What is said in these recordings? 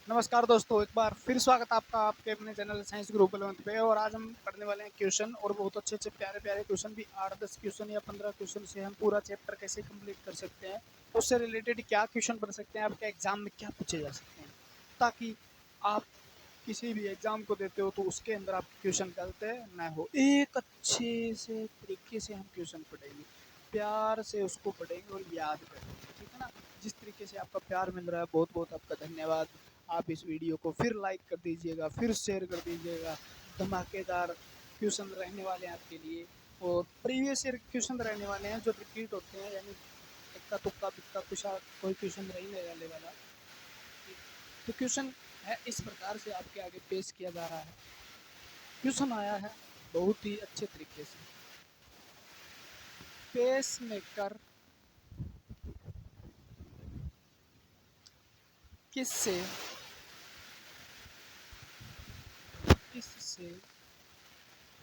नमस्कार दोस्तों, एक बार फिर स्वागत है आपका आपके अपने चैनल साइंस ग्रुप बलवंत पे। और आज हम पढ़ने वाले हैं क्वेश्चन, और बहुत अच्छे अच्छे प्यारे प्यारे क्वेश्चन भी 8-10 क्वेश्चन या 15 क्वेश्चन से हम पूरा चैप्टर कैसे कंप्लीट कर सकते हैं, उससे रिलेटेड क्या क्वेश्चन बन सकते हैं, आपके एग्जाम में क्या पूछे जा सकते हैं, ताकि आप किसी भी एग्जाम को देते हो तो उसके अंदर आपके क्वेश्चन गलत ना हो। एक अच्छे से तरीके से हम क्वेश्चन पढ़ेंगे, प्यार से उसको पढ़ेंगे और याद करेंगे, ठीक है ना। जिस तरीके से आपका प्यार मिल रहा है, बहुत बहुत आपका धन्यवाद। आप इस वीडियो को फिर लाइक कर दीजिएगा, फिर शेयर कर दीजिएगा। धमाकेदार क्वेश्चन रहने वाले हैं आपके लिए, और प्रीवियस ईयर क्वेश्चन रहने वाले हैं जो रिपीट होते हैं, यानी इक्का तुक्का बिक्का कुछ कोई क्वेश्चन रही नहीं रहने वाला। तो क्वेश्चन है इस प्रकार से आपके आगे पेश किया जा रहा है। क्वेश्चन आया है बहुत ही अच्छे तरीके से। पेस मेकर किससे किससे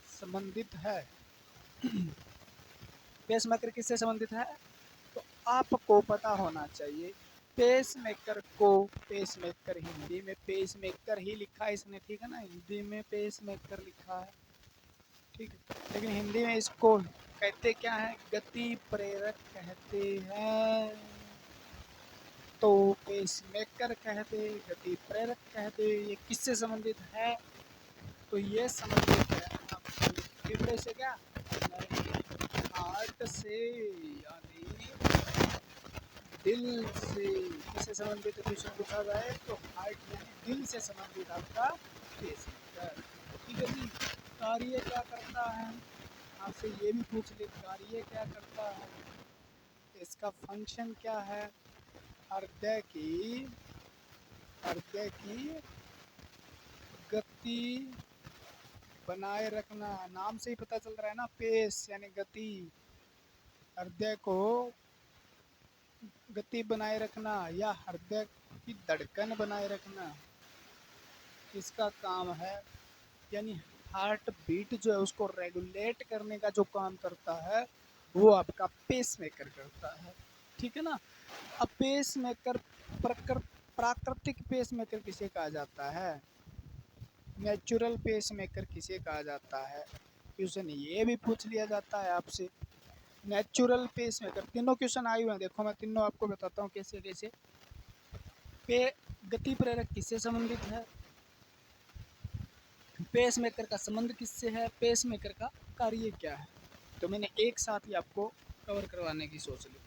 संबंधित है? पेस मेकर किससे संबंधित है, तो आपको पता होना चाहिए। पेस मेकर को, पेस मेकर हिंदी में पेस मेकर ही लिखा है इसने, ठीक है ना, हिंदी में पेस मेकर लिखा है, ठीक है। लेकिन हिंदी में इसको कहते क्या है? गति प्रेरक कहते हैं। तो पेस मेकर कहते, गति प्रेरक कहते, ये किससे संबंधित है? तो ये संबंधित है आपके फेफड़े से, क्या नहीं, हार्ट से, यानी दिल से। किससे संबंधित क्वेश्चन पूछा जाए तो हार्ट यानी दिल से संबंधित आपका पेस मेकर, ठीक है जी। कार्य क्या करता है, आपसे ये भी पूछ ले, कार्य क्या करता है, इसका फंक्शन क्या है? हृदय की गति बनाए रखना, नाम से ही पता चल रहा है ना, पेस यानी गति, हृदय को गति बनाए रखना या हृदय की धड़कन बनाए रखना इसका काम है। यानी हार्ट बीट जो है उसको रेगुलेट करने का जो काम करता है वो आपका पेस मेकर करता है, ठीक है ना। अब पेस मेकर, प्राकृतिक पेस मेकर किसे कहा जाता है, नेचुरल पेस मेकर किसे कहा जाता है, क्वेश्चन ये भी पूछ लिया जाता है आपसे। नेचुरल पेस मेकर, तीनों क्वेश्चन आए हुए हैं, देखो मैं तीनों आपको बताता हूँ कैसे कैसे। पे गति प्रेरक किससे संबंधित है, पेस मेकर का संबंध किससे है, पेस मेकर का कार्य क्या है, तो मैंने एक साथ ही आपको कवर करवाने की सोच ली।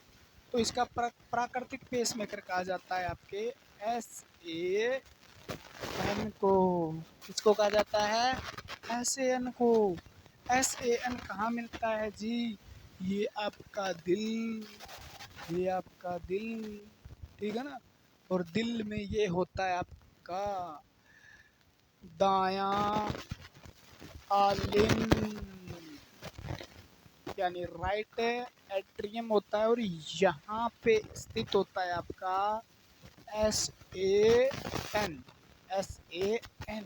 तो इसका प्राकृतिक पेस मेकर कहा जाता है आपके SAN को। किसको कहा जाता है? SAN को। SAN कहाँ मिलता है जी? ये आपका दिल, ये आपका दिल, ठीक है ना। और दिल में ये होता है आपका दाया आलिंद, यानी राइट एट्रियम होता है, और यहाँ पे स्थित होता है आपका SAN। SAN,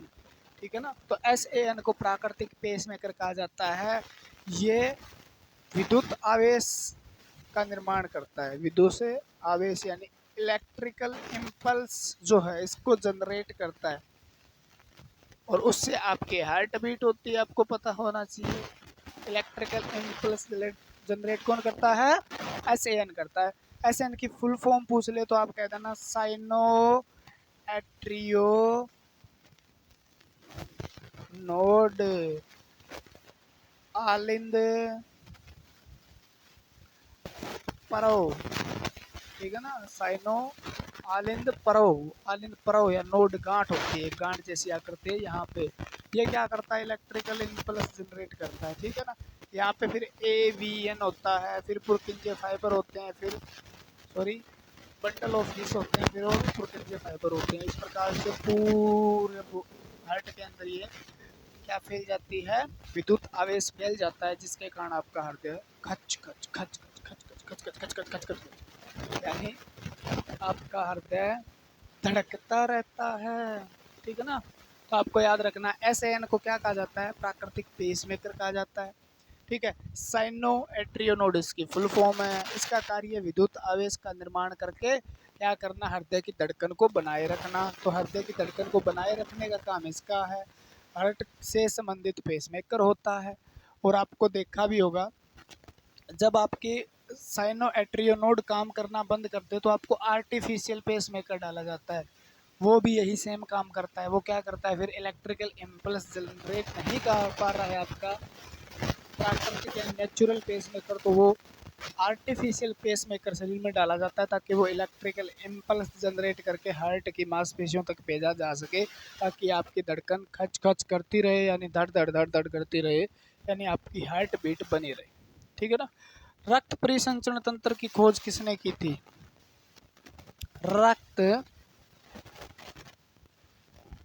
ठीक है ना। तो SAN को प्राकृतिक पेस मेकर कहा जाता है। ये विद्युत आवेश का निर्माण करता है, विद्युत से आवेश यानी इलेक्ट्रिकल इम्पल्स जो है इसको जनरेट करता है, और उससे आपके हार्ट बीट होती है, आपको पता होना चाहिए। इलेक्ट्रिकल इम्पल्स जनरेट कौन करता है? SAN करता है। SAN की फुल फॉर्म पूछ ले तो आप कह देना साइनो एट्रियो नोड आलिंद परो, ठीक है ना। साइनो आलिंद परो या नोड गांठ होती है, गांठ जैसी आकृति है यहाँ पे। ये क्या करता है? इलेक्ट्रिकल इम्पल्स जनरेट करता है, ठीक है ना। यहाँ पे फिर AVN होता है, फिर पुरकिंजे फाइबर होते हैं, फिर सॉरी बंडल ऑफ हिस होते हैं, फिर और पुरकिंजे फाइबर होते हैं। इस प्रकार से पूरे हार्ट के अंदर ये क्या फैल जाती है? विद्युत आवेश फैल जाता है, जिसके कारण आपका हृदय खच खच खच खच खच खच खच खच खच खच खच खच, यानी आपका हृदय धड़कता रहता है, ठीक है ना। तो आपको याद रखना SAN को क्या कहा जाता है? प्राकृतिक पेस मेकर कहा जाता है, ठीक है। साइनोएट्रियोनोड इसकी फुल फॉर्म है। इसका कार्य विद्युत आवेश का निर्माण करके क्या करना, हृदय की धड़कन को बनाए रखना। तो हृदय की धड़कन को बनाए रखने का काम इसका है। हार्ट से संबंधित पेसमेकर होता है। और आपको देखा भी होगा, जब आपकी साइनोएट्रियोनोड काम करना बंद कर दे तो आपको आर्टिफिशियल पेसमेकर डाला जाता है। वो भी यही सेम काम करता है। वो क्या करता है, फिर इलेक्ट्रिकल इम्पल्स जनरेट नहीं कर पा रहा है आपका प्राकृतिक या नेचुरल पेसमेकर, तो वो आर्टिफिशियल पेसमेकर शरीर में डाला जाता है ताकि वो इलेक्ट्रिकल इम्पल्स जनरेट करके हार्ट की मांसपेशियों तक भेजा जा सके, ताकि आपकी धड़कन खच खच करती रहे, यानी धड़ धड़ धड़ धड़ करती रहे, यानी आपकी हार्ट बीट बनी रहे। ठीक है ना। रक्त परिसंचरण तंत्र की खोज किसने की थी? रक्त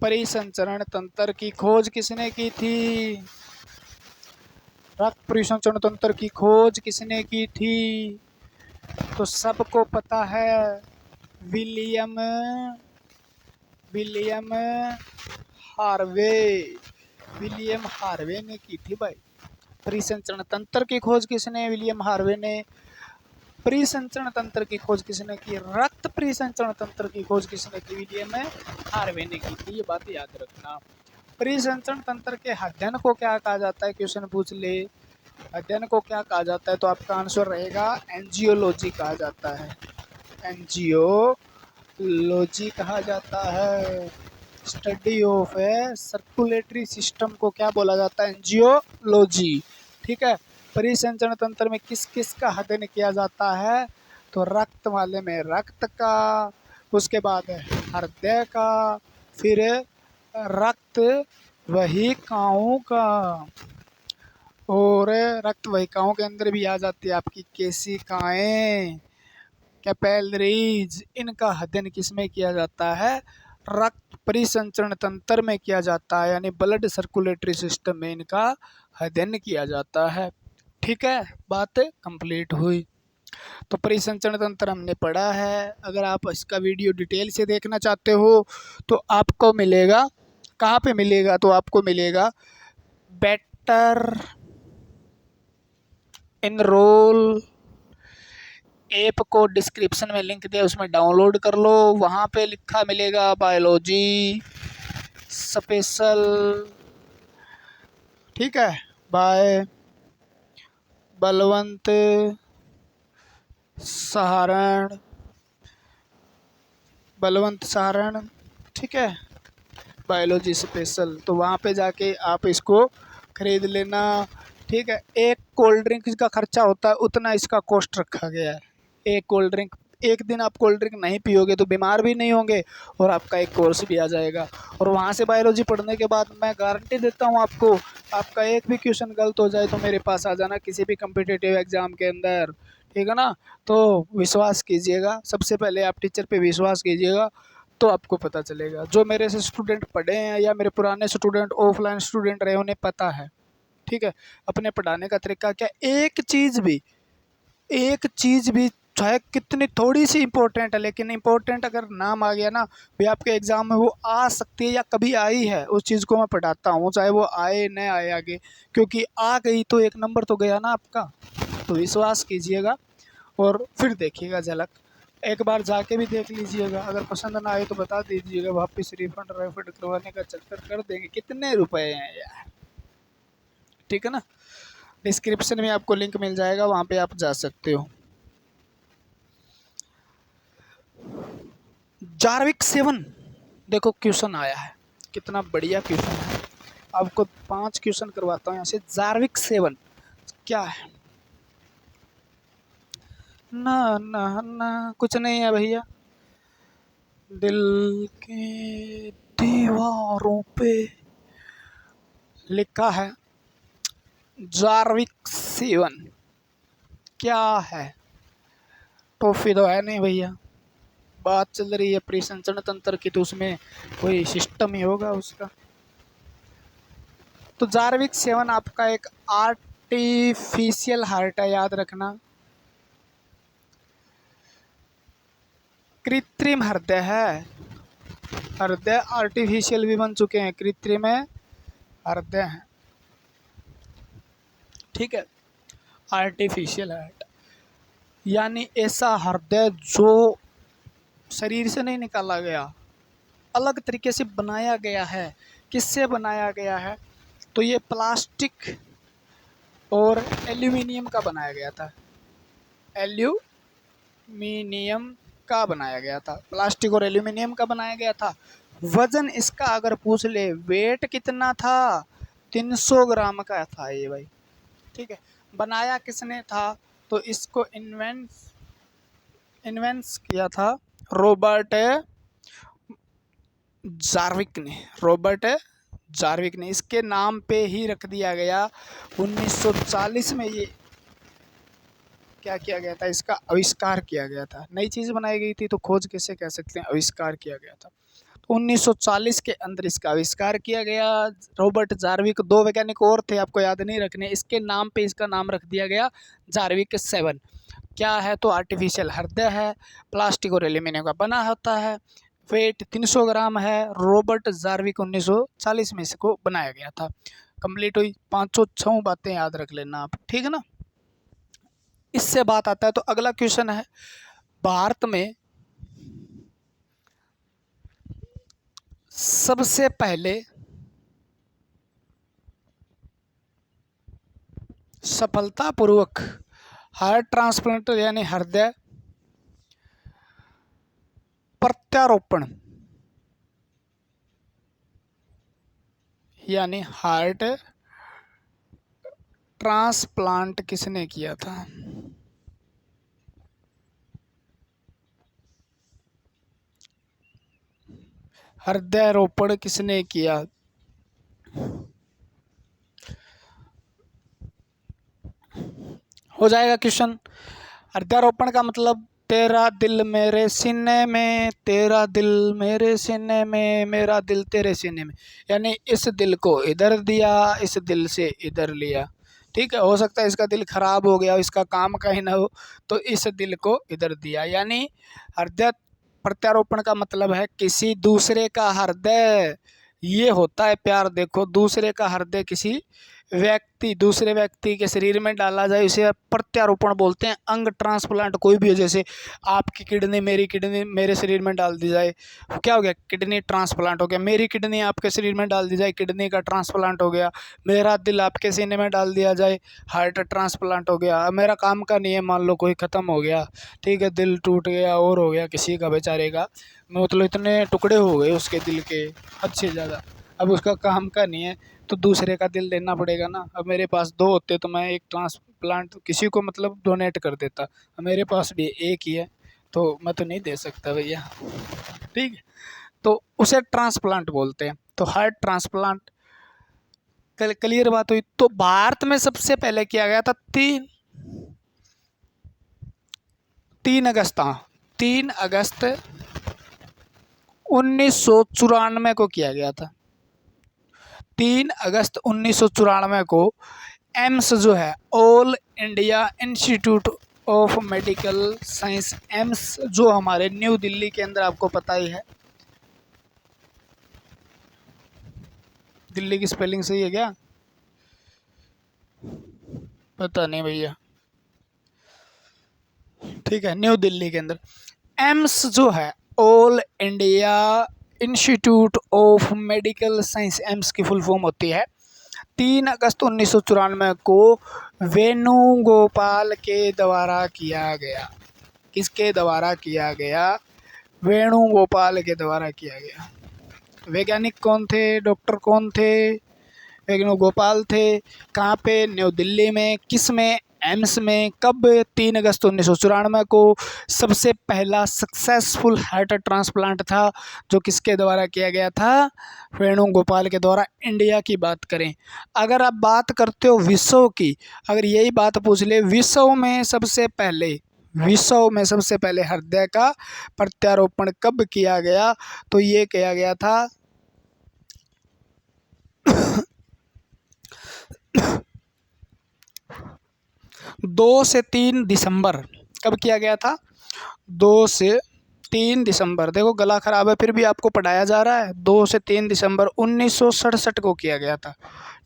परिसंचरण तंत्र की खोज किसने की थी? रक्त परिसंचरण तंत्र की खोज किसने की थी? तो सबको पता है, विलियम हार्वे। विलियम हार्वे ने की थी भाई। परिसंचरण तंत्र की खोज किसने? विलियम हार्वे ने। परिसंचरण तंत्र की खोज किसने की? रक्त परिसंचरण तंत्र की खोज किसने की? विलियम हार्वे ने की थी। ये बात याद रखना। परिसंचरण तंत्र के अध्ययन को क्या कहा जाता है? क्वेश्चन पूछ ले, अध्ययन को क्या कहा जाता है? तो आपका आंसर रहेगा एंजियोलॉजी कहा जाता है। एंजियोलॉजी कहा जाता है। स्टडी ऑफ सर्कुलेटरी सिस्टम को क्या बोला जाता है? एंजियोलॉजी। ठीक है। परिसंचरण तंत्र में किस किस का अध्ययन किया जाता है? तो रक्त वाले में रक्त का, उसके बाद हृदय का, फिर रक्त वाहिकाओं का, और रक्त वाहिकाओं के अंदर भी आ जाती है आपकी केशिकाएं, कैपिलरीज। इनका अध्ययन किसमें किया जाता है? रक्त परिसंचरण तंत्र में किया जाता है, यानी ब्लड सर्कुलेटरी सिस्टम में इनका अध्ययन किया जाता है। ठीक है, बात कंप्लीट हुई। तो परिसंचरण तंत्र हमने पढ़ा है। अगर आप इसका वीडियो डिटेल से देखना चाहते हो तो आपको मिलेगा, कहाँ पे मिलेगा? तो आपको मिलेगा बेटर एनरोल ऐप को डिस्क्रिप्शन में लिंक दिया, उसमें डाउनलोड कर लो। वहाँ पे लिखा मिलेगा बायोलॉजी स्पेशल। ठीक है, बाय बलवंत सहारण। ठीक है, बायोलॉजी स्पेशल। तो वहाँ पे जाके आप इसको खरीद लेना। ठीक है। एक कोल्ड ड्रिंक का खर्चा होता है उतना इसका कॉस्ट रखा गया है। एक कोल्ड ड्रिंक, एक दिन आप कोल्ड ड्रिंक नहीं पियोगे तो बीमार भी नहीं होंगे और आपका एक कोर्स भी आ जाएगा। और वहाँ से बायोलॉजी पढ़ने के बाद मैं गारंटी देता हूँ आपको, आपका एक भी क्वेश्चन गलत हो जाए तो मेरे पास आ जाना किसी भी कम्पिटिटिव एग्ज़ाम के अंदर। ठीक है ना। तो विश्वास कीजिएगा, सबसे पहले आप टीचर पे विश्वास कीजिएगा तो आपको पता चलेगा। जो मेरे से स्टूडेंट पढ़े हैं या मेरे पुराने स्टूडेंट ऑफलाइन स्टूडेंट रहे, उन्हें पता है। ठीक है, अपने पढ़ाने का तरीका क्या, एक चीज़ भी चाहे कितनी थोड़ी सी इम्पोर्टेंट है, लेकिन इम्पोर्टेंट अगर नाम आ गया ना भी आपके एग्ज़ाम में, वो आ सकती है या कभी आई है, उस चीज़ को मैं पढ़ाता हूँ, चाहे वो आए न आए आगे, क्योंकि आ गई तो एक नंबर तो गया ना आपका। तो विश्वास कीजिएगा और फिर देखिएगा झलक। एक बार जाके भी देख लीजिएगा, अगर पसंद ना आए तो बता दीजिएगा, वापस रिफंड करवाने का चक्कर कर देंगे। कितने रुपए हैं यार। ठीक है ना। डिस्क्रिप्शन में आपको लिंक मिल जाएगा, वहाँ पे आप जा सकते हो। जार्विक 7 देखो क्वेश्चन आया है, कितना बढ़िया क्वेश्चन है। आपको 5 क्वेश्चन करवाता हूँ यहाँ से। जार्विक 7 क्या है? ना ना ना, कुछ नहीं है भैया। दिल के दीवारों पे लिखा है जार्विक 7 क्या है? टॉफी तो है नहीं भैया। बात चल रही है परिसंचरण तंत्र की, तो उसमें कोई सिस्टम ही होगा उसका। तो जार्विक 7 आपका एक आर्टिफिशियल हार्ट है, याद रखना। कृत्रिम हृदय है। हृदय आर्टिफिशियल भी बन चुके हैं, कृत्रिम हृदय है। ठीक है। आर्टिफिशियल हार्ट यानी ऐसा हृदय जो शरीर से नहीं निकाला गया, अलग तरीके से बनाया गया है। किससे बनाया गया है? तो ये प्लास्टिक और एल्यूमिनियम का बनाया गया था। एल्यूमिनियम का बनाया गया था, प्लास्टिक और एल्यूमिनियम का बनाया गया था। वजन इसका अगर पूछ ले, वेट कितना था? 300 ग्राम का था ये भाई। ठीक है, बनाया किसने था? तो इसको इन्वेंस किया था रॉबर्ट जार्विक ने। इसके नाम पे ही रख दिया गया। 1940 में ये क्या किया गया था? इसका आविष्कार किया गया था। नई चीज़ बनाई गई थी तो खोज कैसे कह सकते हैं, आविष्कार किया गया था। तो 1940 के अंदर इसका आविष्कार किया गया। रॉबर्ट जार्विक, 2 वैज्ञानिक और थे, आपको याद नहीं रखने। इसके नाम पे इसका नाम रख दिया गया जार्विक 7। क्या है? तो आर्टिफिशियल हृदय है, प्लास्टिक और एल्यूमिनियम का बना होता है, वेट 300 ग्राम है। रॉबर्ट जार्विक 1940 में इसको बनाया गया था। कंप्लीट हुई। 5-6 बातें याद रख लेना आप, ठीक है ना। इससे बात आता है तो अगला क्वेश्चन है, भारत में सबसे पहले सफलतापूर्वक हार्ट ट्रांसप्लांट यानी हृदय प्रत्यारोपण यानी हार्ट ट्रांसप्लांट किसने किया था? हृदयारोपण किसने किया? हो जाएगा क्वेश्चन। हृदयारोपण का मतलब तेरा दिल मेरे सीने में, तेरा दिल मेरे सीने में, मेरा दिल तेरे सीने में, यानी इस दिल को इधर दिया, इस दिल से इधर लिया। ठीक है, हो सकता है इसका दिल खराब हो गया, इसका काम कहीं ना हो, तो इस दिल को इधर दिया। यानी हृदय प्रत्यारोपण का मतलब है किसी दूसरे का हृदय, ये होता है प्यार। देखो, दूसरे का हृदय किसी दूसरे व्यक्ति के शरीर में डाला जाए, इसे प्रत्यारोपण बोलते हैं। अंग ट्रांसप्लांट कोई भी हो, जैसे आपकी किडनी मेरी किडनी मेरे शरीर में डाल दी जाए, क्या हो गया? किडनी ट्रांसप्लांट हो गया। मेरी किडनी आपके शरीर में डाल दी जाए, किडनी का ट्रांसप्लांट हो गया। मेरा दिल आपके सीने में डाल दिया जाए, हार्ट ट्रांसप्लांट हो गया। मेरा काम का नहीं है, मान लो कोई ख़त्म हो गया, ठीक है, दिल टूट गया और हो गया किसी का बेचारे का, मतलब इतने टुकड़े हो गए उसके दिल के, हद से ज़्यादा, अब उसका काम का नहीं है तो दूसरे का दिल देना पड़ेगा ना। अब मेरे पास 2 होते तो मैं एक ट्रांसप्लांट किसी को मतलब डोनेट कर देता। अब मेरे पास भी एक ही है तो मैं तो नहीं दे सकता भैया, ठीक है, तो उसे ट्रांसप्लांट बोलते हैं। तो हार्ट ट्रांसप्लांट क्लियर बात हुई। तो भारत में सबसे पहले किया गया था 3 अगस्त, 3 अगस्त 1994 को किया गया था। 3 अगस्त 1994 को एम्स जो है, all India institute of medical science, AIIMS जो हमारे न्यू दिल्ली के अंदर, आपको पता ही है। दिल्ली की स्पेलिंग सही है क्या? पता नहीं भैया, ठीक है, न्यू दिल्ली के अंदर एम्स जो है, all India institute of medical science, AIIMS की फुल फॉर्म होती है। 3 अगस्त 1994 को वेणुगोपाल के द्वारा किया गया। किसके द्वारा किया गया? वेणुगोपाल के द्वारा किया गया। वैज्ञानिक कौन थे? डॉक्टर कौन थे? वेणुगोपाल थे। कहाँ पे? न्यू दिल्ली में। किस में? एम्स में। कब? 3 अगस्त 1994 को। सबसे पहला सक्सेसफुल हार्ट ट्रांसप्लांट था जो किसके द्वारा किया गया था? वेणुगोपाल के द्वारा। इंडिया की बात करें, अगर आप बात करते हो विश्व की, अगर यही बात पूछ ले, विश्व में सबसे पहले हृदय का प्रत्यारोपण कब किया गया? तो ये किया गया था 2 से 3 दिसंबर। कब किया गया था? 2 से 3 दिसंबर। देखो गला खराब है फिर भी आपको पढ़ाया जा रहा है। 2 से 3 दिसंबर 1967 को किया गया था,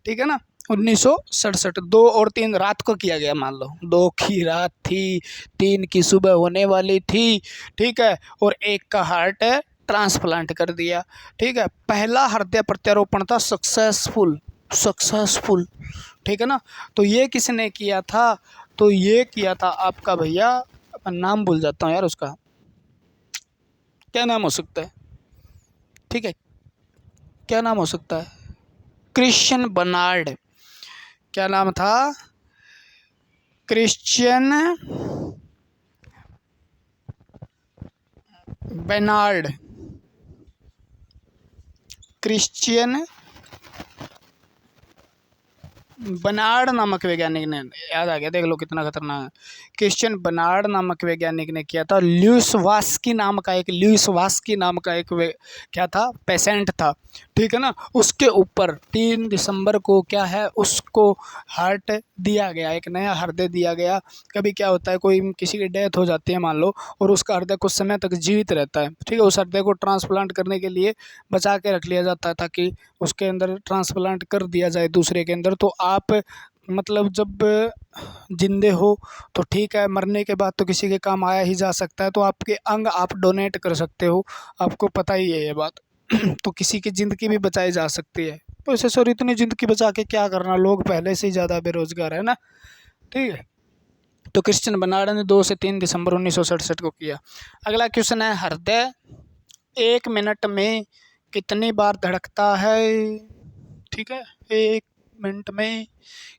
ठीक है ना, 1967। 2 और 3 रात को किया गया, मान लो 2 की रात थी, 3 की सुबह होने वाली थी, ठीक है, और 1 का हार्ट ट्रांसप्लांट कर दिया, ठीक है। पहला हृदय प्रत्यारोपण था सक्सेसफुल, सक्सेसफुल, ठीक है ना। तो ये किसने किया था? तो ये किया था आपका भैया, अपन नाम भूल जाता हूँ यार उसका, क्या नाम हो सकता है, ठीक है, क्या नाम हो सकता है? Christian Bernard. क्या नाम था? क्रिश्चियन बेनार्ड, क्रिश्चियन बर्नार्ड नामक वैज्ञानिक ने, याद आ गया, देख लो कितना खतरनाक है। क्रिश्चियन बर्नार्ड नामक वैज्ञानिक ने किया था। ल्यूइस वास्की नाम का एक, ल्यूइस वास्की नाम का एक क्या था, पेशेंट था, ठीक है ना। उसके ऊपर 3 दिसंबर को क्या है, उसको हार्ट दिया गया, एक नया हृदय दिया गया। कभी क्या होता है, कोई किसी की डेथ हो जाती है मान लो, और उसका हृदय कुछ समय तक जीवित रहता है, ठीक है, उस हृदय को ट्रांसप्लांट करने के लिए बचा के रख लिया जाता है ताकि उसके अंदर ट्रांसप्लांट कर दिया जाए दूसरे के अंदर। तो आप मतलब जब जिंदे हो तो ठीक है, मरने के बाद तो किसी के काम आया ही जा सकता है, तो आपके अंग आप डोनेट कर सकते हो, आपको पता ही है ये बात। तो किसी की ज़िंदगी भी बचाई जा सकती है। तो ऐसे सर इतनी ज़िंदगी बचा के क्या करना, लोग पहले से ही ज़्यादा बेरोजगार है ना, ठीक है। तो क्रिश्चियन बर्नार्ड ने 2 से 3 दिसंबर 1967 को किया। अगला क्वेश्चन है, हृदय 1 मिनट में कितनी बार धड़कता है? ठीक है, 1 मिनट में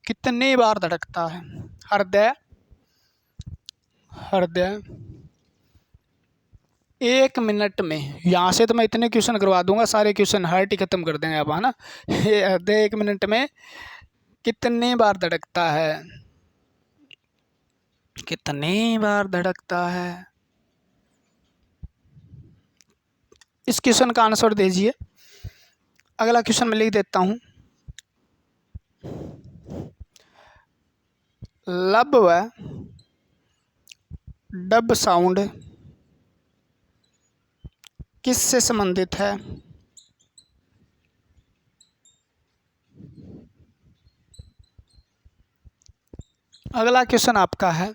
कितनी बार धड़कता है हृदय? हृदय 1 मिनट में, यहाँ से तो मैं इतने क्वेश्चन करवा दूंगा, सारे क्वेश्चन हार्ट ही खत्म कर देंगे आप, है ना। हृदय 1 मिनट में कितनी बार धड़कता है? कितनी बार धड़कता है? इस क्वेश्चन का आंसर दीजिए। अगला क्वेश्चन मैं लिख देता हूँ। लब व डब साउंड किससे संबंधित है? अगला क्वेश्चन आपका है,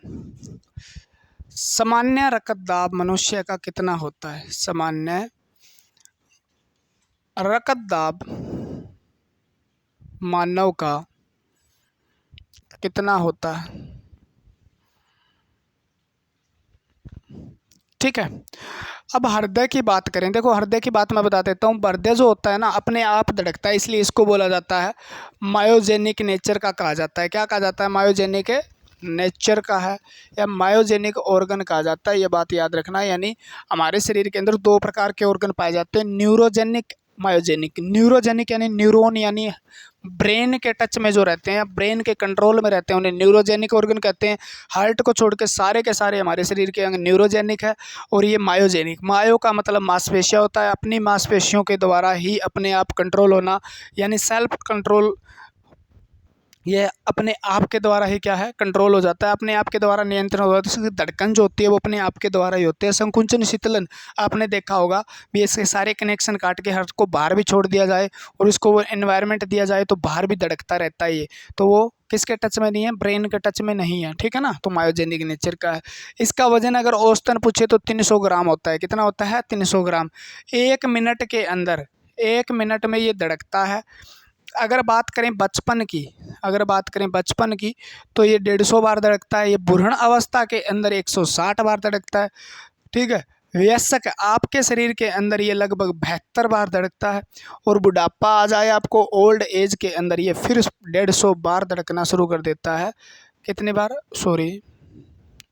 सामान्य रक्तदाब मनुष्य का कितना होता है? सामान्य रक्तदाब मानव का कितना होता है? ठीक है। अब हृदय की बात करें, देखो हृदय की बात मैं बता देता हूँ। हृदय जो होता है ना, अपने आप धड़कता है, इसलिए इसको बोला जाता है मायोजेनिक नेचर का कहा जाता है। क्या कहा जाता है? मायोजेनिक नेचर का है, या मायोजेनिक ऑर्गन कहा जाता है। ये बात याद रखना, यानी हमारे शरीर के अंदर 2 प्रकार के ऑर्गन पाए जाते हैं, न्यूरोजेनिक, मायोजेनिक। न्यूरोजेनिक यानी न्यूरॉन, यानी ब्रेन के टच में जो रहते हैं, ब्रेन के कंट्रोल में रहते हैं, उन्हें न्यूरोजेनिक ऑर्गन कहते हैं। हार्ट को छोड़ के सारे हमारे शरीर के अंग न्यूरोजेनिक है। और ये मायोजेनिक, मायो का मतलब मांसपेशियाँ होता है, अपनी मांसपेशियों के द्वारा ही अपने आप कंट्रोल होना, यानी सेल्फ कंट्रोल। ये अपने आप के द्वारा ही क्या है, कंट्रोल हो जाता है, अपने आप के द्वारा नियंत्रण हो जाता है। इसकी धड़कन जो होती है वो अपने आप के द्वारा ही होती है। संकुचन शीतलन आपने देखा होगा भी, इसके सारे कनेक्शन काट के हार्ट को बाहर भी छोड़ दिया जाए और उसको वो एनवायरनमेंट दिया जाए तो बाहर भी धड़कता रहता है ये। तो वो किसके टच में नहीं है? ब्रेन के टच में नहीं है, ठीक है ना। तो मायोजेनिक नेचर का है। इसका वजन अगर औसतन पूछे तो 300 ग्राम होता है। कितना होता है? 300 ग्राम। 1 मिनट के अंदर, 1 मिनट में ये धड़कता है। अगर बात करें बचपन की, अगर बात करें बचपन की, तो ये 150 बार धड़कता है। ये बुढ़ण अवस्था के अंदर 160 बार धड़कता है, ठीक है। वयस्क आपके शरीर के अंदर ये लगभग 72 बार धड़कता है। और बुढ़ापा आ जाए आपको, ओल्ड एज के अंदर ये फिर 150 बार धड़कना शुरू कर देता है। कितनी बार? सॉरी,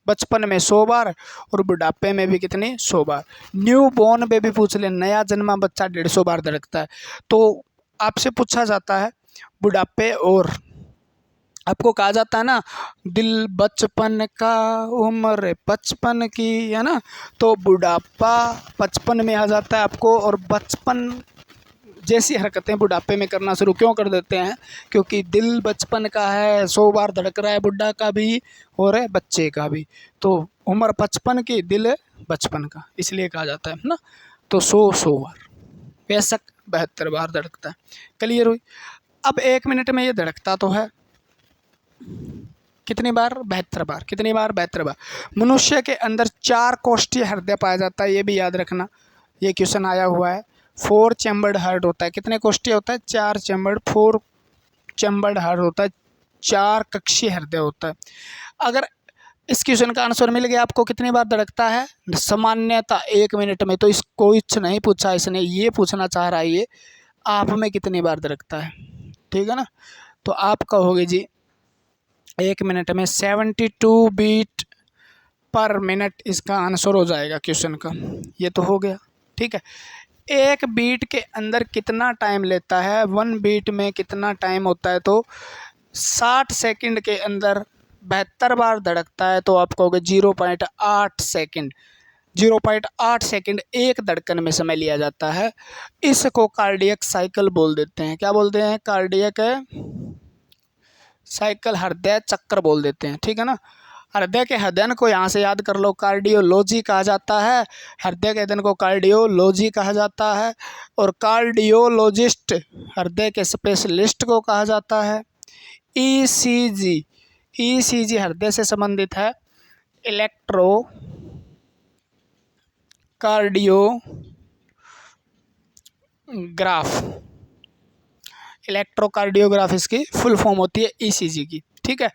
बचपन में 100 बार और बुढ़ापे में भी कितनी? 100 बार। न्यू बॉर्न बेबी पूछ ले, नया जन्मा बच्चा 150 बार धड़कता है। तो आपसे पूछा जाता है बुढ़ापे, और आपको कहा जाता है ना, दिल बचपन का उम्र 55 की, है ना। तो बुढ़ापा 55 में आ जाता है आपको, और बचपन जैसी हरकतें बुढ़ापे में करना शुरू क्यों कर देते हैं? क्योंकि दिल बचपन का है, 100 बार धड़क रहा है, बुढ़ा का भी और है बच्चे का भी। तो उम्र 55 की, दिल बचपन का, इसलिए कहा जाता है ना। तो 100 बार। वयस्क 72 बार धड़कता है। क्लियर हुई? अब 1 मिनट में ये धड़कता तो है कितनी बार? 72 बार। कितनी बार? 72 बार। मनुष्य के अंदर 4 कोष्ठीय हृदय पाया जाता है, ये भी याद रखना, ये क्वेश्चन आया हुआ है। 4 चैम्बर्ड हार्ट होता है। कितने कोष्ठीय होता है? 4 चैम्बर्ड। 4 चैम्बर्ड हार्ट होता है, 4 कक्षीय हृदय होता है। अगर इस क्वेश्चन का आंसर मिल गया आपको, कितनी बार धड़कता है सामान्यतः 1 मिनट में, तो इसको कुछ नहीं पूछा इसने, ये पूछना चाह रहा है ये आप में कितनी बार धड़कता है, ठीक है ना। तो आप कहोगे जी 1 मिनट में 72 बीट पर मिनट इसका आंसर हो जाएगा क्वेश्चन का। ये तो हो गया, ठीक है। 1 बीट के अंदर कितना टाइम लेता है? 1 बीट में कितना टाइम होता है? तो 60 सेकंड के अंदर 72 बार धड़कता है, तो आप कहोगे 0.8 सेकंड। 0.8 सेकंड एक धड़कन में समय लिया जाता है। इसको कार्डियक साइकिल बोल देते हैं। क्या बोलते हैं? कार्डियक साइकिल, हृदय चक्र बोल देते हैं, ठीक है ना। हृदय के अध्ययन को यहाँ से याद कर लो, कार्डियोलॉजी कहा जाता है। हृदय के अध्ययन को कार्डियोलॉजी कहा जाता है। और कार्डियोलॉजिस्ट हृदय के स्पेशलिस्ट को कहा जाता है। ईसीजी, ईसीजी हृदय से संबंधित है। इलेक्ट्रो कार्डियोग्राफ, इलेक्ट्रोकार्डियोग्राफ इसकी फुल फॉर्म होती है ईसीजी की, ठीक है।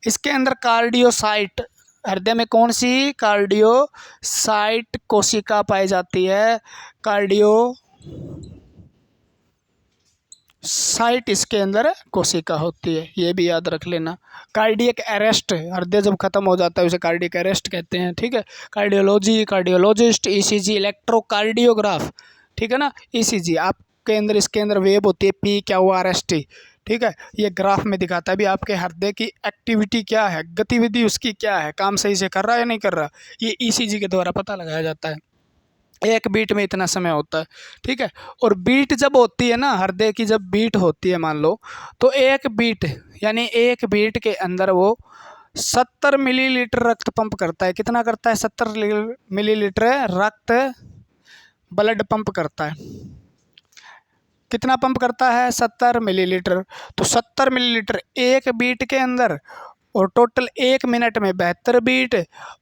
इसके अंदर कार्डियोसाइट, हृदय में कौन सी कार्डियोसाइट कोशिका पाई जाती है? कार्डियोसाइट इसके अंदर कोशिका होती है, ये भी याद रख लेना। कार्डियक अरेस्ट, हृदय जब खत्म हो जाता है उसे कार्डियक अरेस्ट कहते हैं, ठीक है। कार्डियोलॉजी, कार्डियोलॉजिस्ट, ईसीजी, इलेक्ट्रोकार्डियोग्राफ, ठीक है ना। ईसीजी आपके अंदर, इसके अंदर वेव होती है PQRST, ठीक है। ये ग्राफ में दिखाता है भी आपके हृदय की एक्टिविटी क्या है, गतिविधि उसकी क्या है, काम सही से कर रहा है या नहीं कर रहा, ये ईसीजी के द्वारा पता लगाया जाता है। 1 बीट में इतना समय होता है, ठीक है। और बीट जब होती है ना, हृदय की जब बीट होती है मान लो, तो 1 बीट यानी 1 बीट के अंदर वो 70 मिलीलीटर रक्त पंप करता है। कितना करता है? 70 मिलीलीटर रक्त ब्लड पंप करता है। कितना पंप करता है? 70 मिलीलीटर। तो 70 मिलीलीटर 1 बीट के अंदर, और टोटल 1 मिनट में 72 बीट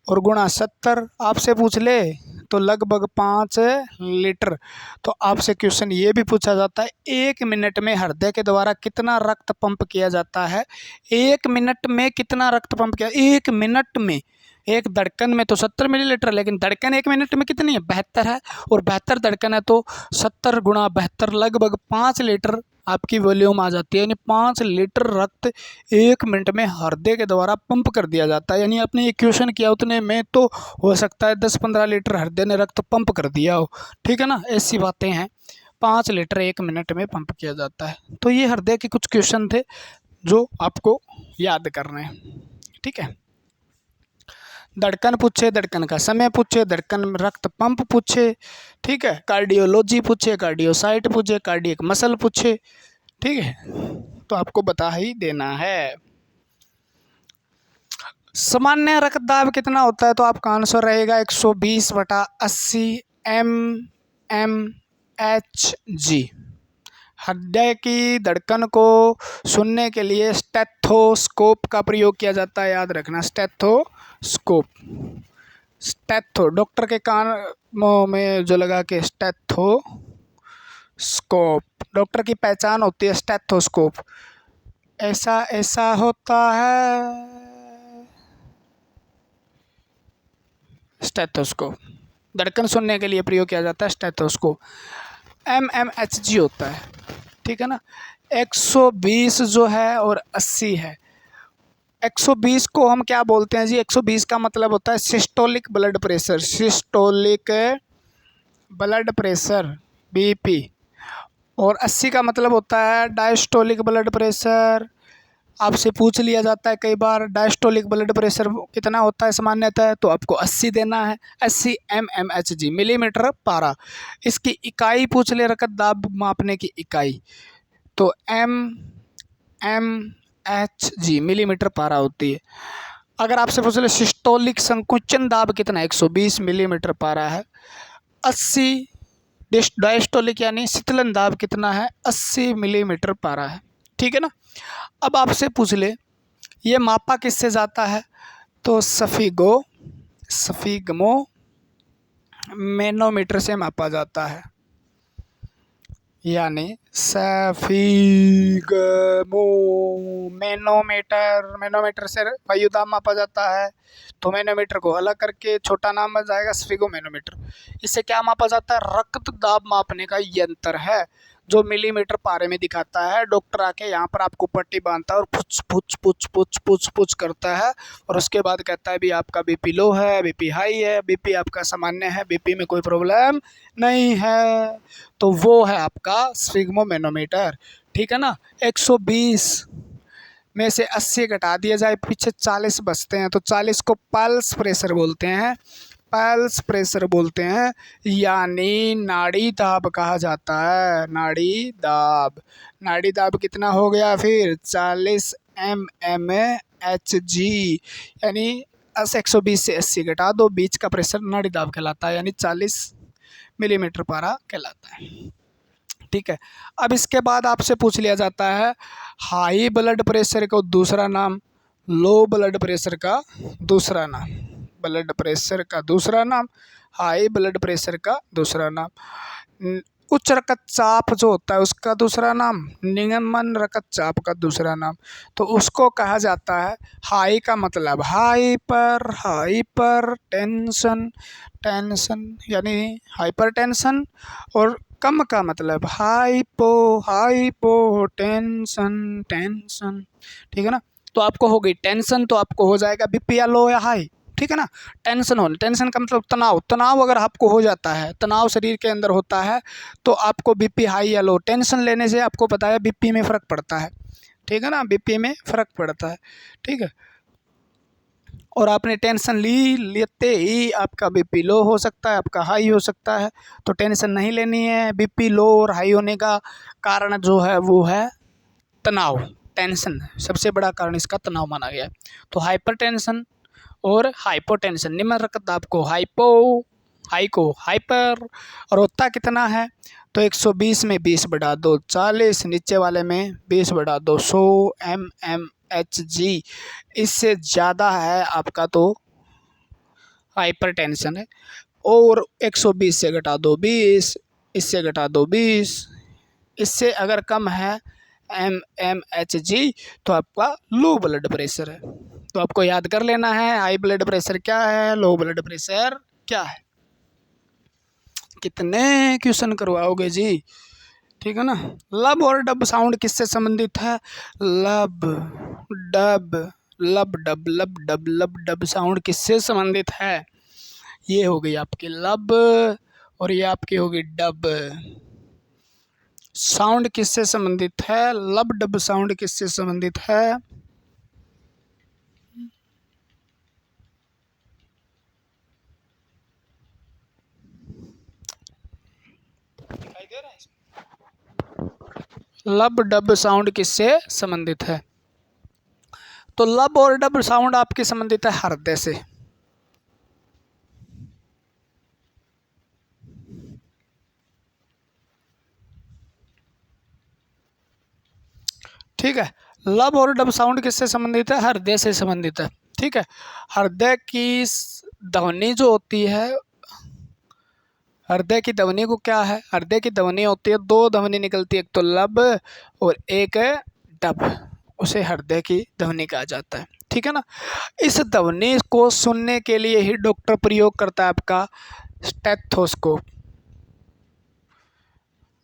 और गुणा 70 आपसे पूछ ले तो लगभग 5 लीटर। तो आपसे क्वेश्चन ये भी पूछा जाता है 1 मिनट में हृदय के द्वारा कितना रक्त पंप किया जाता है? 1 मिनट में कितना रक्त पंप किया? 1 मिनट में, एक धड़कन में तो 70 मिलीलीटर, लेकिन धड़कन 1 मिनट में कितनी है? 72 है। और 72 धड़कन है तो 70 गुणा 72 लगभग 5 लीटर आपकी वॉल्यूम आ जाती है। यानी 5 लीटर रक्त 1 मिनट में हृदय के द्वारा पंप कर दिया जाता है। यानी आपने ये क्वेश्चन किया उतने में तो हो सकता है 10-15 लीटर हृदय ने रक्त पंप कर दिया हो, ठीक है ना। ऐसी बातें हैं। 5 लीटर 1 मिनट में पंप किया जाता है। तो ये हृदय के कुछ क्वेश्चन थे जो आपको याद करने हैं, ठीक है। धड़कन पूछे, धड़कन का समय पूछे, धड़कन में रक्त पंप पूछे, ठीक है। कार्डियोलॉजी पूछे, कार्डियोसाइट पूछे, कार्डियक मसल पूछे, ठीक है। तो आपको बता ही देना है। सामान्य रक्तदाब कितना होता है? तो आपका आंसर रहेगा 120/80 mmHg। हृदय की धड़कन को सुनने के लिए स्टेथोस्कोप का प्रयोग किया जाता है, याद रखना। स्टेथोस्कोप, स्टेथो डॉक्टर के कानों में जो लगा के स्टेथोस्कोप, डॉक्टर की पहचान होती है स्टेथोस्कोप। ऐसा ऐसा होता है स्टेथोस्कोप, धड़कन सुनने के लिए प्रयोग किया जाता है स्टेथोस्कोप। mmHg होता है, ठीक है ना। 120 जो है और 80 है। 120 को हम क्या बोलते हैं जी? 120 का मतलब होता है systolic blood pressure, systolic blood pressure BP। और 80 का मतलब होता है डायस्टोलिक ब्लड प्रेशर। आपसे पूछ लिया जाता है कई बार डायस्टोलिक ब्लड प्रेशर कितना होता है सामान्यतः, तो आपको 80 देना है। 80 mmHg, मिलीमीटर पारा। इसकी इकाई पूछ ले, रक्त दाब मापने की इकाई, तो mmHg मिलीमीटर पारा होती है। अगर आपसे पूछ ले सिस्टोलिक संकुचन दाब कितना है, 120 मिलीमीटर पारा है। 80 डायस्टोलिक यानी शीतलन दाब कितना है, 80 मिलीमीटर पारा है, ठीक है ना। अब आपसे पूछ ले ये मापा किससे जाता है, तो सफीगमो मैनोमीटर से मापा जाता है, यानी सफीगमो मैनोमीटर से वायु दाब मापा जाता है। तो मैनोमीटर को अलग करके छोटा नाम बन जाएगा सफीगो मैनोमीटर। इससे क्या मापा जाता है, रक्त दाब मापने का यंत्र है जो मिलीमीटर पारे में दिखाता है। डॉक्टर आके यहाँ पर आपको पट्टी बांधता है और पुछ पुछ पुछ पुछ पुछ पुछ करता है और उसके बाद कहता है भी आपका बीपी लो है, बीपी हाई है, बीपी आपका सामान्य है, बीपी में कोई प्रॉब्लम नहीं है। तो वो है आपका स्फिग्मोमेनोमीटर, ठीक है ना। 120 में से 80 घटा दिया जाए, पीछे 40 बचते हैं, तो 40 को पल्स प्रेशर बोलते हैं, पल्स प्रेशर बोलते हैं, यानी नाड़ी दाब कहा जाता है। नाड़ी दाब कितना हो गया फिर 40 mmHg, यानी 120 से 80 घटा दो, बीच का प्रेशर नाड़ी दाब कहलाता है, यानी 40 मिलीमीटर पारा कहलाता है, ठीक है। अब इसके बाद आपसे पूछ लिया जाता है हाई ब्लड प्रेशर का दूसरा नाम, लो ब्लड प्रेशर का दूसरा नाम, ब्लड प्रेशर का दूसरा नाम, हाई ब्लड प्रेशर का दूसरा नाम, उच्च रक्तचाप जो होता है उसका दूसरा नाम, निम्न रक्तचाप का दूसरा नाम। तो उसको कहा जाता है, हाई का मतलब हाइपर टेंशन यानी हाइपरटेंशन, और कम का मतलब हाइपो टेंशन, ठीक है ना। तो आपको हो गई टेंशन, तो आपको हो जाएगा बीपी या लो या हाई, ठीक है ना। टेंशन का मतलब तनाव अगर आपको हो जाता है, तनाव शरीर के अंदर होता है, तो आपको बीपी हाई या लो, टेंशन लेने से आपको पता है बीपी में फ़र्क पड़ता है, ठीक है ना, बीपी में फ़र्क पड़ता है, ठीक है। और आपने टेंशन लेते ही आपका बीपी लो हो सकता है, आपका हाई हो सकता है, तो टेंशन नहीं लेनी है। बीपी लो और हाई होने का कारण जो है वो है तनाव, टेंशन सबसे बड़ा कारण इसका तनाव माना गया है। तो हाइपरटेंशन और हाइपोटेंशन, निम्न रक्तदाब को हाई को हाइपर, और होता कितना है, तो 120 में 20 बढ़ा दो 40, नीचे वाले में 20 बढ़ा दो 100 mmHg, इससे ज़्यादा है आपका तो हाइपरटेंशन है। और 120 से घटा दो 20, इससे घटा दो 20, इससे अगर कम है mmHg तो आपका लो ब्लड प्रेशर है। तो आपको याद कर लेना है हाई ब्लड प्रेशर क्या है, लो ब्लड प्रेशर क्या है। कितने क्वेश्चन करवाओगे जी, ठीक है ना। लब और डब साउंड किससे संबंधित है, लब डब साउंड किससे संबंधित है, ये हो गई आपकी लब और ये आपकी होगी डब। साउंड किससे संबंधित है, लब डब साउंड किससे संबंधित है, दिखाई दे रहा है, लब डब साउंड किससे संबंधित है। तो लब और डब साउंड आपकी संबंधित है हृदय से, ठीक है। लब और डब साउंड किससे संबंधित है, हृदय से संबंधित है, ठीक है। हृदय की ध्वनि जो होती है, हृदय की ध्वनि को क्या है, हृदय की ध्वनि होती है, दो ध्वनि निकलती है, एक तो लब और एक डब, उसे हृदय की ध्वनि कहा जाता है, ठीक है ना। इस ध्वनि को सुनने के लिए ही डॉक्टर प्रयोग करता है आपका स्टेथोस्कोप।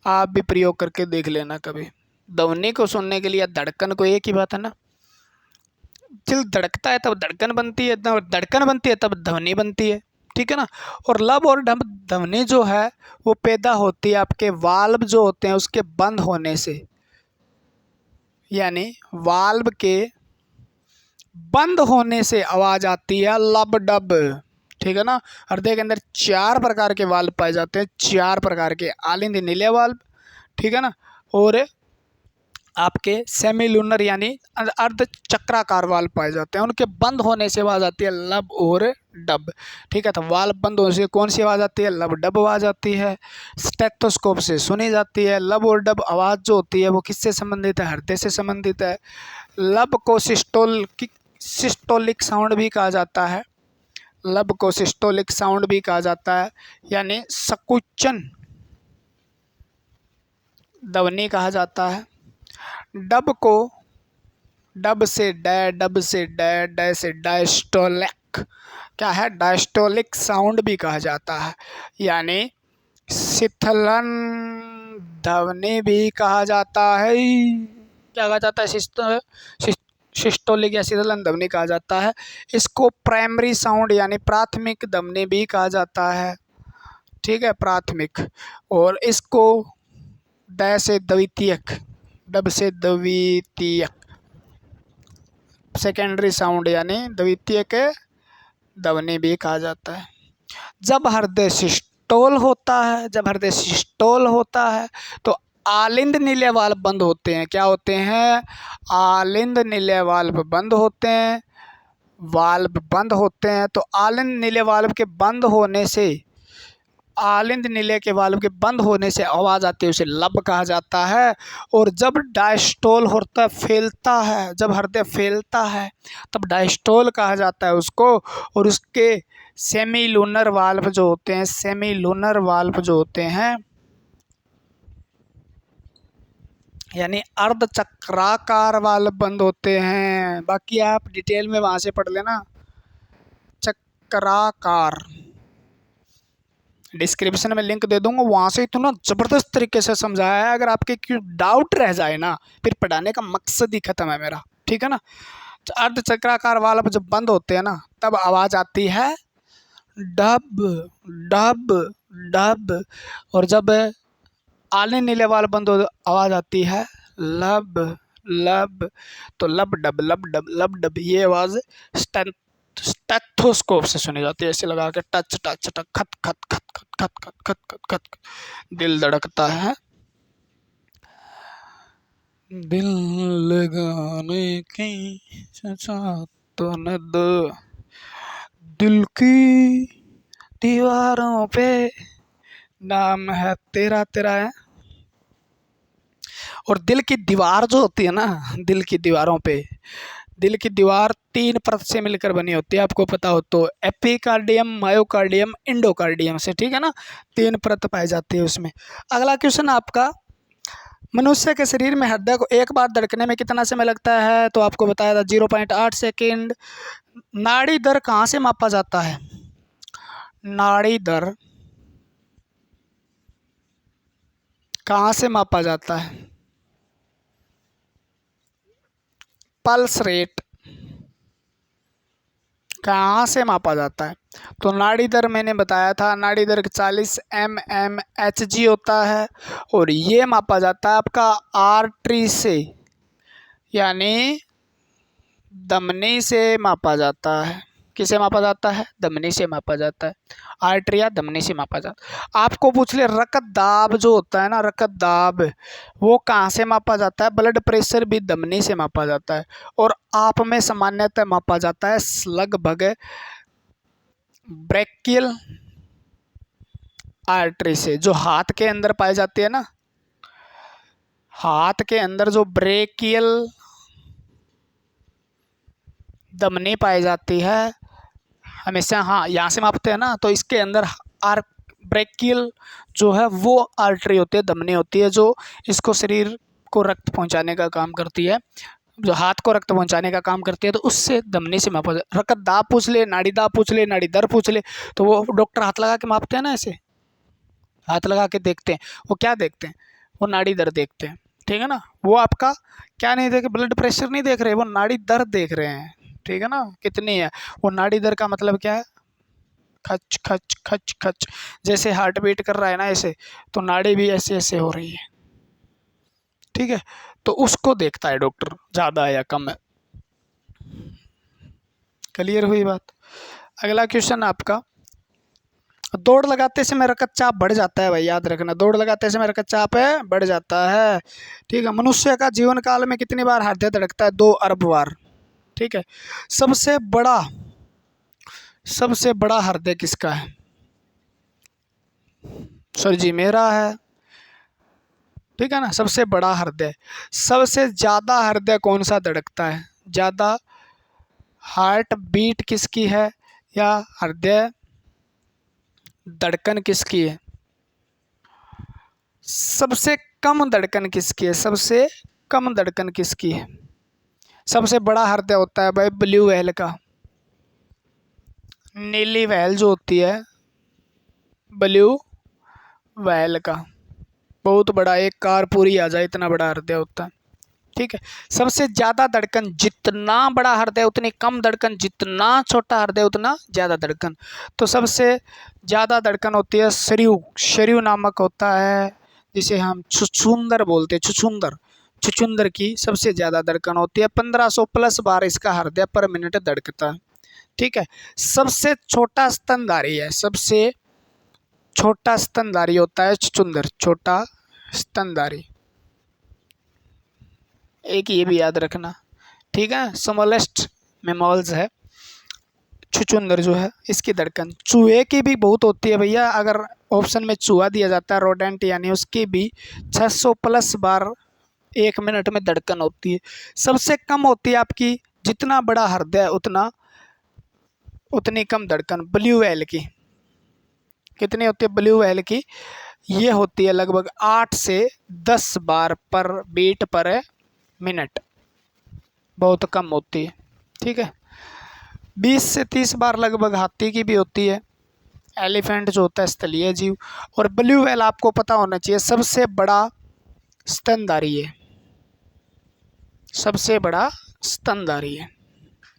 आप भी प्रयोग करके देख लेना कभी। ध्वनि को सुनने के लिए, धड़कन को, एक ही बात है ना, दिल धड़कता है तब धड़कन बनती है, धड़कन बनती है तब ध्वनि बनती है, ठीक है ना। और लब और डब ध्वनि जो है वो पैदा होती है आपके वाल्व जो होते हैं उसके बंद होने से, यानी वाल्व के बंद होने से आवाज़ आती है लब डब, ठीक है ना। हृदय के अंदर 4 प्रकार के वाल्व पाए जाते हैं, 4 प्रकार के, आलिंद नीले वाल्व, ठीक है ना, और आपके सेमी लूनर यानी अर्ध चक्राकार वाल्व पाए जाते हैं। उनके बंद होने से आवाज़ आती है लब और डब। ठीक है, तो वाल्व बंद होने से कौन सी आवाज़ आती है? लब डब आवाज़ आती है। स्टेथोस्कोप से सुनी जाती है। लब और डब आवाज़ जो होती है वो किससे संबंधित है? हृदय से संबंधित है। लब को सिस्टोलिक साउंड भी कहा जाता है। लब को सिस्टोलिक साउंड भी कहा जाता है, यानी सकुचन ध्वनि कहा जाता है। डब को डब से डब से डे से डायस्टोलिक क्या है? डायस्टोलिक साउंड भी कहा जाता है, यानी शिथिलन ध्वनि भी कहा जाता है। क्या कहा जाता है? सिस्टोलिक या शिथिलन ध्वनि कहा जाता है। इसको प्राइमरी साउंड यानी प्राथमिक ध्वनि भी कहा जाता है। ठीक है, प्राथमिक। और इसको ड से द्वितीयक, डब से द्वितीयक सेकेंडरी साउंड यानी द्वितीयक ध्वनि भी कहा जाता है। जब हृदय सिस्टोल होता है तो आलिंद नीले वाल्व बंद होते हैं। क्या होते हैं? आलिंद नीले वाल्व बंद होते हैं। तो आलिंद नीले वाल्व के बंद होने से आवाज़ आती है, उसे लब कहा जाता है। और जब डायस्टोल होता फैलता है, जब हृदय फैलता है तब डायस्टोल कहा जाता है उसको। और उसके सेमी लूनर वाल्व जो होते हैं यानी अर्धचक्राकार वाल्व बंद होते हैं। बाकी आप डिटेल में वहाँ से पढ़ लेना। चक्राकार डिस्क्रिप्शन में लिंक दे दूंगा, वहाँ से इतना ज़बरदस्त तरीके से समझाया है। अगर आपके कोई डाउट रह जाए ना, फिर पढ़ाने का मकसद ही ख़त्म है मेरा। ठीक है ना। अर्धचक्राकार वाल्व जब बंद होते हैं ना, तब आवाज़ आती है डब डब डब। और जब आले नीले वाल्व बंद हो आवाज़ आती है लब लब। तो लब डब ये आवाज़ स्टेथोस्कोप से सुनी जाती है। ऐसे लगा के टच टच टच खत खत खत खत खत खत खत खत खत दिल धड़कता है। दिल लगाने की तो न दो, दिल की दीवारों पे नाम है तेरा तेरा है। और दिल की दीवार जो होती है ना, दिल की दीवार 3 परत से मिलकर बनी होती है। आपको पता हो तो एपिकार्डियम, मायोकार्डियम, एंडोकार्डियम से। ठीक है ना, 3 परत पाई जाती है उसमें। अगला क्वेश्चन आपका, मनुष्य के शरीर में हृदय को एक बार धड़कने में कितना समय लगता है? तो आपको बताया था 0.8 सेकेंड। नाड़ी दर कहाँ से मापा जाता है? नाड़ी दर कहाँ से मापा जाता है? पल्स रेट कहाँ से मापा जाता है? तो नाड़ी दर मैंने बताया था, नाड़ी दर 40 mmHg होता है। और ये मापा जाता है आपका आर्टरी से, यानी धमनी से मापा जाता है। किसे मापा जाता है? धमनी से मापा जाता है। आर्टरी या धमनी से मापा जाता है। आपको पूछ ले रक्त दाब जो होता है ना, रक्त दाब वो कहाँ से मापा जाता है? ब्लड प्रेशर भी धमनी से मापा जाता है। और आप में सामान्यतः मापा जाता है लगभग ब्रेकियल आर्टरी से, जो हाथ के अंदर पाई जाती है ना। हाथ के अंदर जो ब्रेकियल धमनी पाई जाती है हमेशा, हाँ यहाँ से मापते हैं ना, तो इसके अंदर ब्रेकियल जो है वो आर्टरी होती है, धमनी होती है, जो इसको शरीर को रक्त पहुंचाने का काम करती है, जो हाथ को रक्त पहुंचाने का काम करती है। तो उससे धमनी से मापा जाता है। रक्त दाब पूछ ले, नाड़ी दाब पूछ ले, नाड़ी दर पूछ ले, तो वो डॉक्टर हाथ लगा के मापते हैं ना, ऐसे हाथ लगा के देखते हैं। वो क्या देखते हैं? वो नाड़ी दर देखते हैं। ठीक है ना। वो आपका क्या नहीं देखे, ब्लड प्रेशर नहीं देख रहे, वो नाड़ी दर देख रहे हैं। ठीक है ना, कितनी है। वो नाड़ी दर का मतलब क्या है? खच खच खच खच, जैसे हार्ट बीट कर रहा है ना ऐसे, तो नाड़ी भी ऐसे ऐसे हो रही है। ठीक है, तो उसको देखता है डॉक्टर, ज़्यादा है या कम है। क्लियर हुई बात। अगला क्वेश्चन आपका, दौड़ लगाते समय रक्तचाप बढ़ जाता है भाई, याद रखना, दौड़ लगाते समय रक्तचाप है बढ़ जाता है। ठीक है। मनुष्य का जीवन काल में कितनी बार हृदय धड़कता है? 2 अरब बार। ठीक है। सबसे बड़ा हृदय किसका है? सर जी मेरा है। ठीक है ना, सबसे बड़ा हृदय। सबसे ज्यादा हृदय कौन सा धड़कता है? ज्यादा हार्ट बीट किसकी है, या हृदय धड़कन किसकी है? सबसे कम धड़कन किसकी है? सबसे कम धड़कन किसकी है? सबसे बड़ा हृदय होता है भाई ब्लू व्हेल का। नीली व्हेल जो होती है, ब्लू व्हेल का, बहुत बड़ा, एक कार पूरी आ जाए इतना बड़ा हृदय होता है। ठीक है। सबसे ज्यादा धड़कन, जितना बड़ा हृदय उतनी कम धड़कन, जितना छोटा हृदय उतना ज्यादा धड़कन। तो सबसे ज्यादा धड़कन होती है सरयू। सरयू नामक होता है जिसे हम छुछुंदर बोलते हैं, छुछुंदर। छुछुंदर की सबसे ज्यादा धड़कन होती है, 1500 प्लस बार इसका हृदय पर मिनट धड़कता है। ठीक है। सबसे छोटा स्तनधारी है, सबसे छोटा स्तनधारी होता है छुछुंदर, छोटा स्तनधारी। एक ये भी याद रखना। ठीक है। स्मॉलेस्ट मेमोल्स है छुछुंदर जो है, इसकी धड़कन। चूहे की भी बहुत होती है भैया, अगर ऑप्शन में चूहा दिया जाता है रोडेंट, यानी उसकी भी 600 प्लस बार 1 मिनट में धड़कन होती है। सबसे कम होती है आपकी, जितना बड़ा हृदय उतनी कम धड़कन ब्लू व्हेल की। कितनी होती है ब्लू व्हेल की? ये होती है लगभग 8 से 10 बार पर बीट पर मिनट, बहुत कम होती है। ठीक है। 20 से 30 बार लगभग हाथी की भी होती है, एलिफेंट जो होता है स्थलीय जीव। और ब्लू व्हेल आपको पता होना चाहिए सबसे बड़ा स्तनधारी है, सबसे बड़ा स्तनधारी है,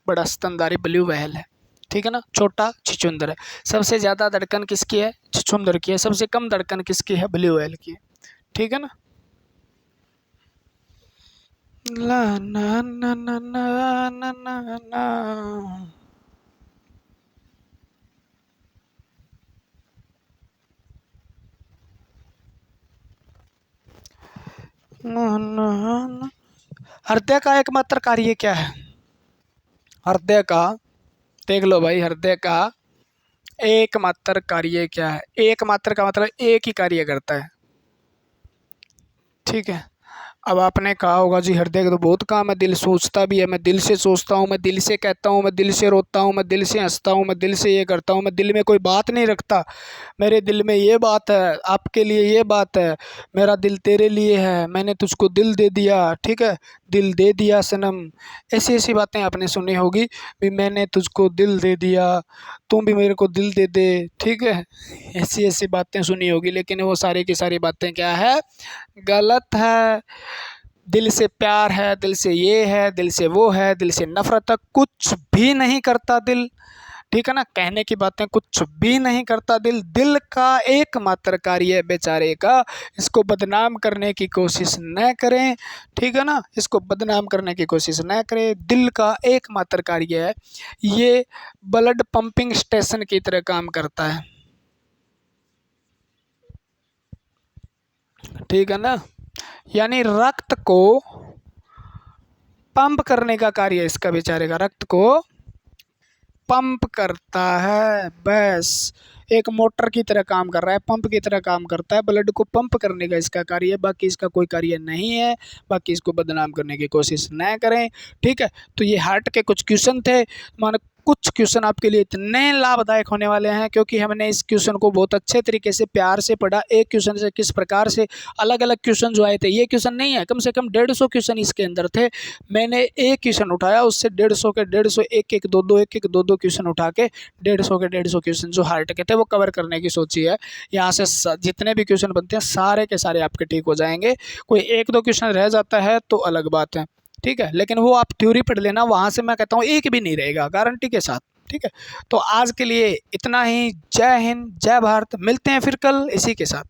बड़ा स्तनधारी ब्लू व्हेल है। ठीक है ना। छोटा छुछुंदर है। सबसे ज़्यादा धड़कन किसकी है? छुछुंदर की है। सबसे कम धड़कन किसकी है? ब्लू व्हेल की है। ठीक है ना। ला ना ना ना ना ना ना ना। ना ना ना। हृदय का एकमात्र कार्य क्या है? हृदय का, देख लो भाई, हृदय का एकमात्र कार्य क्या है? एकमात्र का मतलब एक ही कार्य करता है। ठीक है। अब आपने कहा होगा जी हृदय का तो बहुत काम है, दिल सोचता भी है, मैं दिल से सोचता हूँ, मैं दिल से कहता हूँ, मैं दिल से रोता हूँ, मैं दिल से हंसता हूँ, मैं दिल से ये करता हूँ, मैं दिल में कोई बात नहीं रखता, मेरे दिल में ये बात है, आपके लिए ये बात है, मेरा दिल तेरे लिए है, मैंने तुझको दिल दे दिया। ठीक है। दिल दे दिया सनम, ऐसी ऐसी बातें आपने सुनी होगी भी, मैंने तुझको दिल दे दिया, तुम भी मेरे को दिल दे दे। ठीक है। ऐसी ऐसी बातें सुनी होगी, लेकिन वो सारी की सारी बातें क्या है? गलत है। दिल से प्यार है, दिल से ये है, दिल से वो है, दिल से नफरत तक कुछ भी नहीं करता दिल। ठीक है ना। कहने की बातें कुछ भी नहीं करता दिल। दिल का एकमात्र कार्य है बेचारे का, इसको बदनाम करने की कोशिश न करें। ठीक है ना। इसको बदनाम करने की कोशिश न करें। दिल का एकमात्र कार्य है, ये ब्लड पंपिंग स्टेशन की तरह काम करता है। ठीक है ना। यानी रक्त को पंप करने का कार्य इसका, बेचारे का रक्त को पंप करता है, बस एक मोटर की तरह काम कर रहा है, पंप की तरह काम करता है, ब्लड को पंप करने का इसका कार्य है, बाकी इसका कोई कार्य नहीं है। बाकी इसको बदनाम करने की कोशिश न करें। ठीक है। तो ये हार्ट के कुछ क्वेश्चन थे, मानो कुछ क्वेश्चन आपके लिए इतने लाभदायक होने वाले हैं क्योंकि हमने इस क्वेश्चन को बहुत अच्छे तरीके से प्यार से पढ़ा। एक क्वेश्चन से किस प्रकार से अलग अलग क्वेश्चन जो आए थे, ये क्वेश्चन नहीं है, कम से कम 150 क्वेश्चन इसके अंदर थे। मैंने एक क्वेश्चन उठाया, उससे 150 के 150, एक एक दो दो क्वेश्चन उठा के 150 के 150 क्वेश्चन जो हार्ट के थे वो कवर करने की सोची है। यहाँ से जितने भी क्वेश्चन बनते हैं सारे के सारे आपके ठीक हो जाएंगे। कोई एक दो क्वेश्चन रह जाता है तो अलग बात है। ठीक है। लेकिन वो आप थ्योरी पढ़ लेना, वहाँ से मैं कहता हूँ एक भी नहीं रहेगा गारंटी के साथ। ठीक है। तो आज के लिए इतना ही। जय हिंद, जय भारत। मिलते हैं फिर कल इसी के साथ।